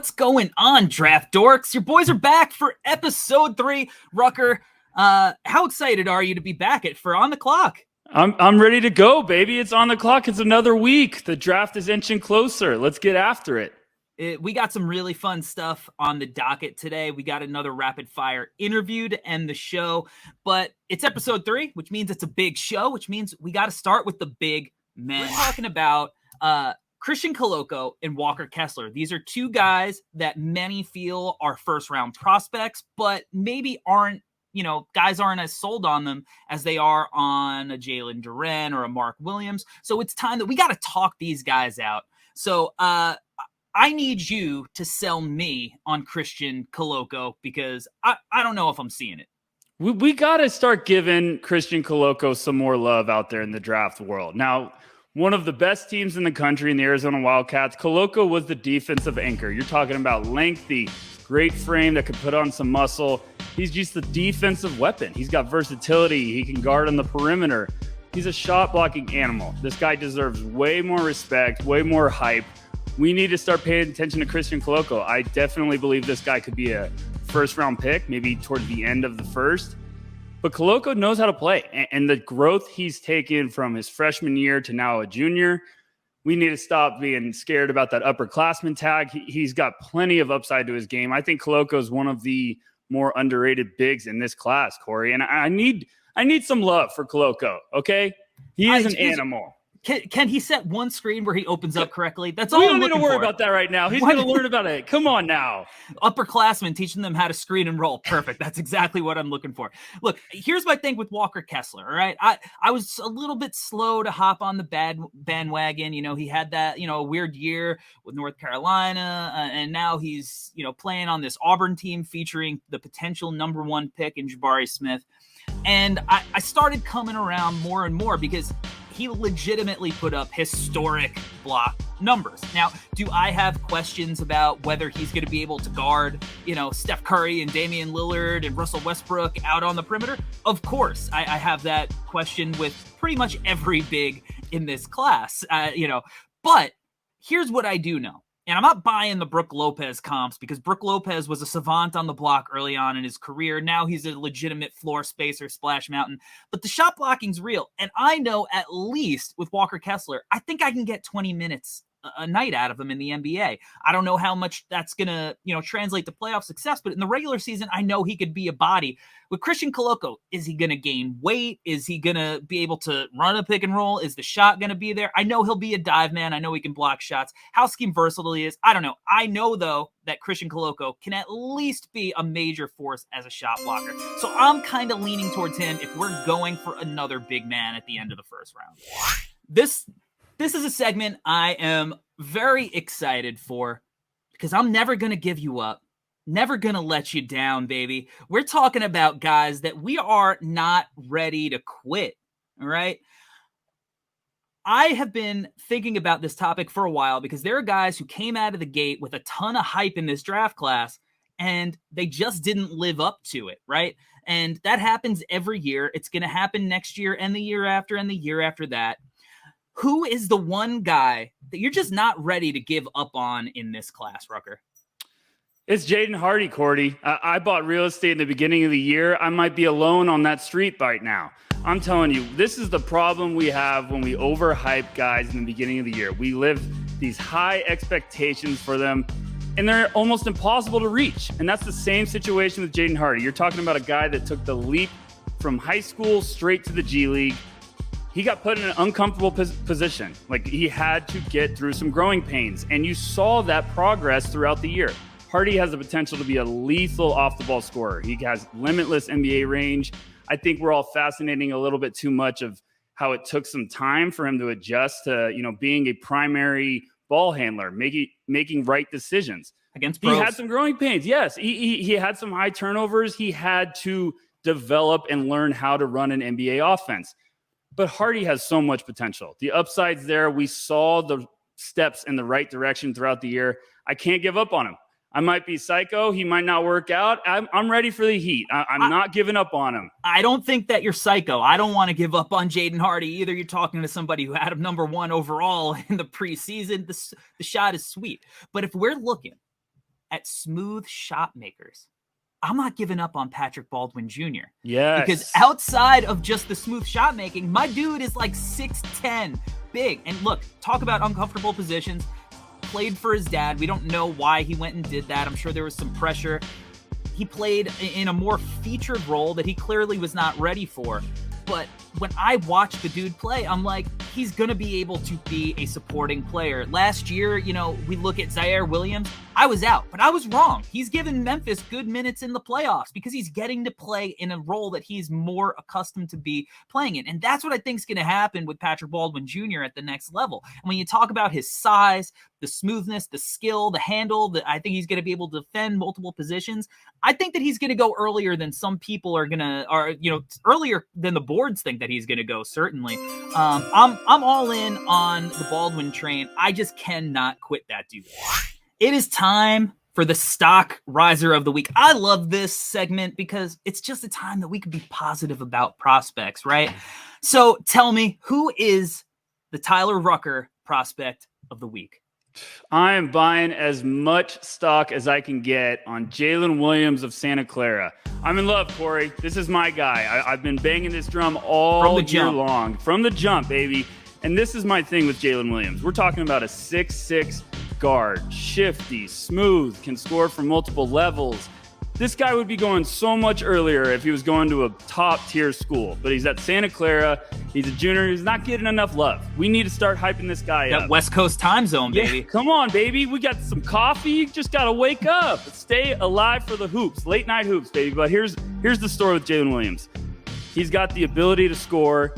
What's going on, draft dorks? Your boys are back for episode 3. Rucker, how excited are you to be back for On the Clock? I'm ready to go, baby. It's on the clock. It's another week. The draft is inching closer. Let's get after it. We got some really fun stuff on the docket today. We got another rapid fire interview to end the show, but it's episode 3, which means it's a big show, which means we got to start with the big men. We're talking about Christian Koloko and Walker Kessler. These are two guys that many feel are first round prospects, but maybe aren't, guys aren't as sold on them as they are on a Jalen Duren or a Mark Williams. So it's time that we got to talk these guys out. So I need you to sell me on Christian Koloko because I don't know if I'm seeing it. We got to start giving Christian Koloko some more love out there in the draft world. Now, one of the best teams in the country in the Arizona Wildcats, Koloko was the defensive anchor. You're talking about lengthy, great frame that could put on some muscle. He's just the defensive weapon. He's got versatility. He can guard on the perimeter. He's a shot-blocking animal. This guy deserves way more respect, way more hype. We need to start paying attention to Christian Koloko. I definitely believe this guy could be a first-round pick, maybe toward the end of the first. But Koloko knows how to play, and the growth he's taken from his freshman year to now a junior, we need to stop being scared about that upperclassman tag. He's got plenty of upside to his game. I think Koloko is one of the more underrated bigs in this class, Corey, and I need some love for Koloko, okay? He is an animal. Can he set one screen where he opens up correctly? That's all we I'm don't need to worry for. about that right now. He's going to learn about it. Come on now. Upperclassmen teaching them how to screen and roll. Perfect. That's exactly what I'm looking for. Look, here's my thing with Walker Kessler, all right? I was a little bit slow to hop on the bandwagon. He had that, a weird year with North Carolina, and now he's, playing on this Auburn team featuring the potential number 1 pick in Jabari Smith. And I started coming around more and more because he legitimately put up historic block numbers. Now, do I have questions about whether he's going to be able to guard, Steph Curry and Damian Lillard and Russell Westbrook out on the perimeter? Of course, I have that question with pretty much every big in this class, but here's what I do know. And I'm not buying the Brook Lopez comps because Brook Lopez was a savant on the block early on in his career. Now he's a legitimate floor spacer, splash mountain. But the shot blocking's real. And I know at least with Walker Kessler, I think I can get 20 minutes a night out of him in the NBA. I don't know how much that's going to, translate to playoff success, but in the regular season, I know he could be a body. With Christian Koloko, is he going to gain weight? Is he going to be able to run a pick and roll? Is the shot going to be there? I know he'll be a dive man. I know he can block shots. How scheme versatile he is, I don't know. I know, though, that Christian Koloko can at least be a major force as a shot blocker. So I'm kind of leaning towards him if we're going for another big man at the end of the first round. This is a segment I am very excited for because I'm never going to give you up. Never going to let you down, baby. We're talking about guys that we are not ready to quit, all right? I have been thinking about this topic for a while because there are guys who came out of the gate with a ton of hype in this draft class and they just didn't live up to it, right? And that happens every year. It's going to happen next year and the year after and the year after that. Who is the one guy that you're just not ready to give up on in this class, Rucker? It's Jaden Hardy, Cordy. I bought real estate in the beginning of the year. I might be alone on that street right now. I'm telling you, this is the problem we have when we overhype guys in the beginning of the year. We live these high expectations for them, and they're almost impossible to reach. And that's the same situation with Jaden Hardy. You're talking about a guy that took the leap from high school straight to the G League. He got put in an uncomfortable position. Like, he had to get through some growing pains, and you saw that progress throughout the year. Hardy has the potential to be a lethal off-the-ball scorer. He has limitless NBA range. I think we're all fascinating a little bit too much of how it took some time for him to adjust to, being a primary ball handler, making right decisions. Against pros. He had some growing pains. Yes, he had some high turnovers. He had to develop and learn how to run an NBA offense. But Hardy has so much potential. The upside's there. We saw the steps in the right direction throughout the year. I can't give up on him. I might be psycho. He might not work out. I'm ready for the heat. I'm not giving up on him. I don't think that you're psycho. I don't want to give up on Jaden Hardy either. You're talking to somebody who had him number 1 overall in the preseason. The shot is sweet. But if we're looking at smooth shot makers, I'm not giving up on Patrick Baldwin Jr. Yes. Because outside of just the smooth shot making, my dude is like 6'10", big. And look, talk about uncomfortable positions. Played for his dad. We don't know why he went and did that. I'm sure there was some pressure. He played in a more featured role that he clearly was not ready for. But when I watch the dude play, I'm like, he's going to be able to be a supporting player. Last year, we look at Jayden Williams. I was out, but I was wrong. He's given Memphis good minutes in the playoffs because he's getting to play in a role that he's more accustomed to be playing in. And that's what I think is going to happen with Patrick Baldwin Jr. at the next level. And when you talk about his size, the smoothness, the skill, the handle, I think he's going to be able to defend multiple positions. I think that he's going to go earlier than some people are going to, or earlier than the boards think that he's going to go. Certainly, I'm all in on the Baldwin train. I just cannot quit that dude. It is time for the stock riser of the week. I love this segment because it's just a time that we can be positive about prospects, right? So tell me, who is the Tyler Rucker prospect of the week? I am buying as much stock as I can get on Jayden Williams of Santa Clara. I'm in love, Corey. This is my guy. I've been banging this drum all year long. From the jump, baby. And this is my thing with Jayden Williams. We're talking about a 6'6" guard, shifty, smooth, can score from multiple levels. This guy would be going so much earlier if he was going to a top-tier school. But he's at Santa Clara. He's a junior. He's not getting enough love. We need to start hyping this guy up. That West Coast time zone, baby. Yeah, come on, baby. We got some coffee. You just got to wake up. Stay alive for the hoops. Late-night hoops, baby. But here's the story with Jayden Williams. He's got the ability to score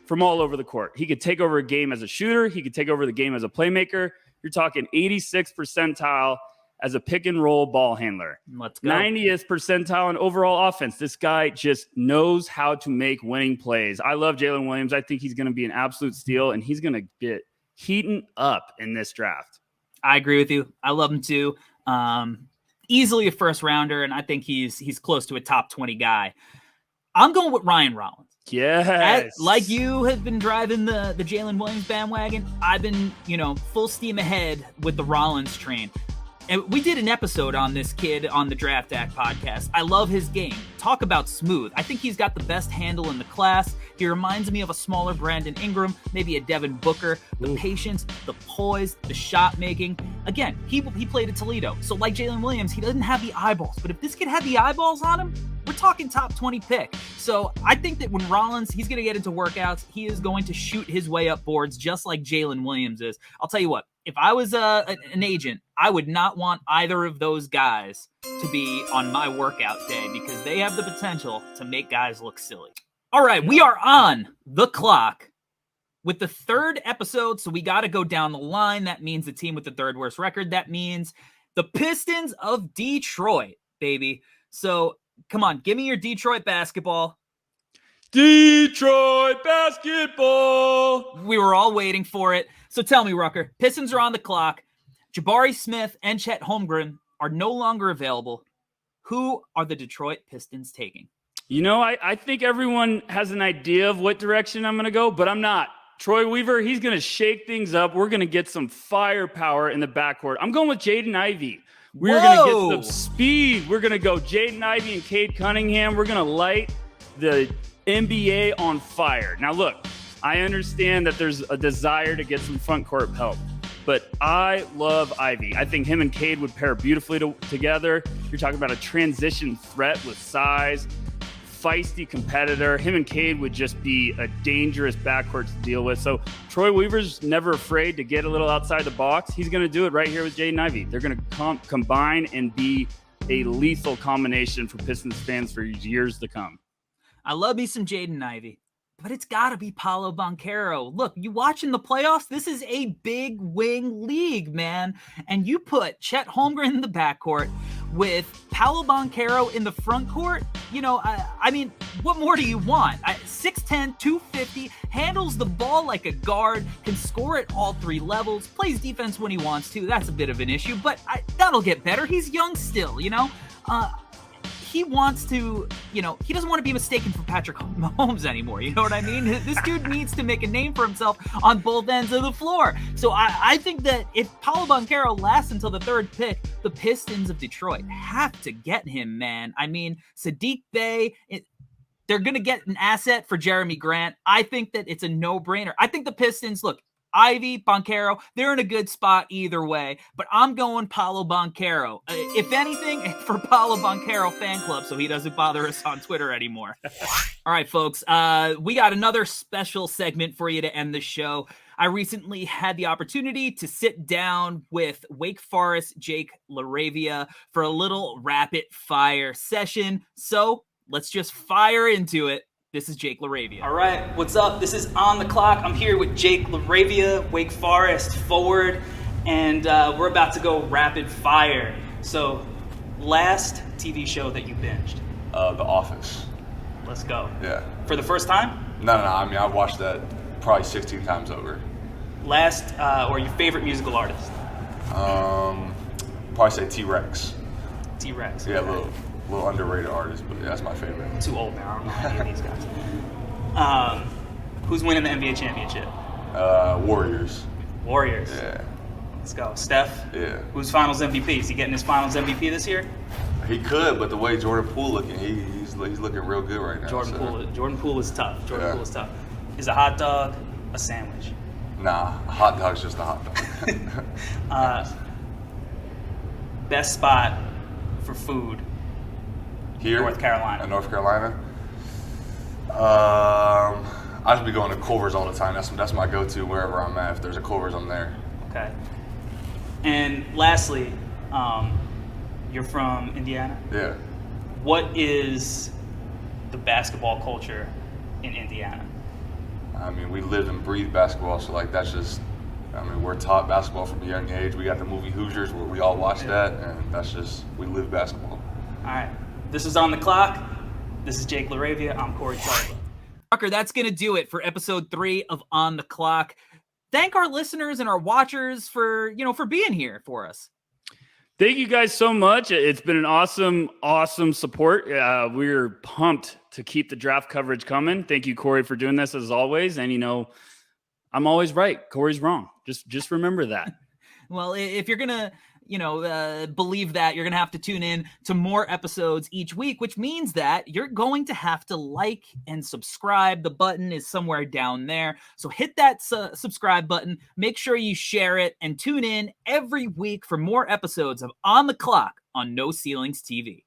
from all over the court. He could take over a game as a shooter. He could take over the game as a playmaker. You're talking 86th percentile as a pick-and-roll ball handler. Let's go. 90th percentile in overall offense. This guy just knows how to make winning plays. I love Jayden Williams. I think he's going to be an absolute steal, and he's going to get heating up in this draft. I agree with you. I love him too. Easily a first-rounder, and I think he's close to a top 20 guy. I'm going with Ryan Rollins. Yes. Like you have been driving the Jayden Williams bandwagon, I've been, full steam ahead with the Rollins train. And we did an episode on this kid on the Draft Act podcast. I love his game. Talk about smooth. I think he's got the best handle in the class. He reminds me of a smaller Brandon Ingram, maybe a Devin Booker. The patience, the poise, the shot making. Again, he played at Toledo. So like Jayden Williams, he doesn't have the eyeballs. But if this kid had the eyeballs on him, we're talking top 20 pick. So I think that when Rollins, he's going to get into workouts, he is going to shoot his way up boards just like Jayden Williams is. I'll tell you what, if I was an agent, I would not want either of those guys to be on my workout day because they have the potential to make guys look silly. All right, we are on the clock with the third episode, so we got to go down the line. That means the team with the third worst record. That means the Pistons of Detroit, baby. So come on, give me your Detroit basketball. Detroit basketball. We were all waiting for it. So tell me, Rucker, Pistons are on the clock. Jabari Smith and Chet Holmgren are no longer available. Who are the Detroit Pistons taking? I think everyone has an idea of what direction I'm going to go, but I'm not. Troy Weaver, he's going to shake things up. We're going to get some firepower in the backcourt. I'm going with Jaden Ivey. We're going to get some speed. We're going to go Jaden Ivey and Cade Cunningham. We're going to light the NBA on fire. Now, look, I understand that there's a desire to get some front court help, but I love Ivy. I think him and Cade would pair beautifully together. You're talking about a transition threat with size, feisty competitor. Him and Cade would just be a dangerous backcourt to deal with. So Troy Weaver's never afraid to get a little outside the box. He's going to do it right here with Jaden Ivey. They're going to combine and be a lethal combination for Pistons fans for years to come. I love me some Jaden Ivey, but it's got to be Paolo Banchero. Look, you watching the playoffs? This is a big wing league, man. And you put Chet Holmgren in the backcourt with Paolo Banchero in the front court. I mean, what more do you want? 6'10", 250, handles the ball like a guard, can score at all three levels, plays defense when he wants to. That's a bit of an issue, but that'll get better. He's young still, he wants to, he doesn't want to be mistaken for Patrick Mahomes anymore. You know what I mean? This dude needs to make a name for himself on both ends of the floor. So I think that if Paolo Banchero lasts until the 3rd pick, the Pistons of Detroit have to get him, man. I mean, Sadiq Bey, they're going to get an asset for Jeremy Grant. I think that it's a no-brainer. I think the Pistons, look, Ivy, Banchero, they're in a good spot either way, but I'm going Paolo Banchero. If anything, for Paolo Banchero fan club, so he doesn't bother us on Twitter anymore. All right, folks, we got another special segment for you to end the show. I recently had the opportunity to sit down with Wake Forest Jake LaRavia for a little rapid fire session, so let's just fire into it. This is Jake LaRavia. All right, what's up? This is On the Clock. I'm here with Jake LaRavia, Wake Forest forward, and we're about to go rapid fire. So, last TV show that you binged? The Office. Let's go. Yeah. For the first time? No. I mean, I've watched that probably 16 times over. Last, or your favorite musical artist? Probably say T-Rex. T-Rex. Yeah, okay. little underrated artist, but yeah, that's my favorite. I'm too old now. I don't know any of these guys. Who's winning the NBA championship? Warriors. Warriors. Yeah. Let's go. Steph? Yeah. Who's Finals MVP? Is he getting his Finals MVP this year? He could, but the way Jordan Poole looking, he's looking real good right now. Jordan Poole is tough. Poole is tough. Is a hot dog a sandwich? Nah, a hot dog's just a hot dog. Best spot for food? Here? North Carolina. In North Carolina? I just be going to Culver's all the time. That's my go-to wherever I'm at. If there's a Culver's, I'm there. Okay. And lastly, you're from Indiana? Yeah. What is the basketball culture in Indiana? I mean, we live and breathe basketball, so that's just, we're taught basketball from a young age. We got the movie Hoosiers where we all watch that, and that's just, we live basketball. All right. This is On the Clock. This is Jake LaRavia. I'm Corey Tulaba. Rucker, that's going to do it for episode 3 of On the Clock. Thank our listeners and our watchers for being here for us. Thank you guys so much. It's been an awesome support. We're pumped to keep the draft coverage coming. Thank you, Corey, for doing this as always. And, I'm always right. Corey's wrong. Just remember that. Well, if you're going to, believe that, you're going to have to tune in to more episodes each week, which means that you're going to have to like and subscribe. The button is somewhere down there. So hit that subscribe button. Make sure you share it and tune in every week for more episodes of On the Clock on No Ceilings TV.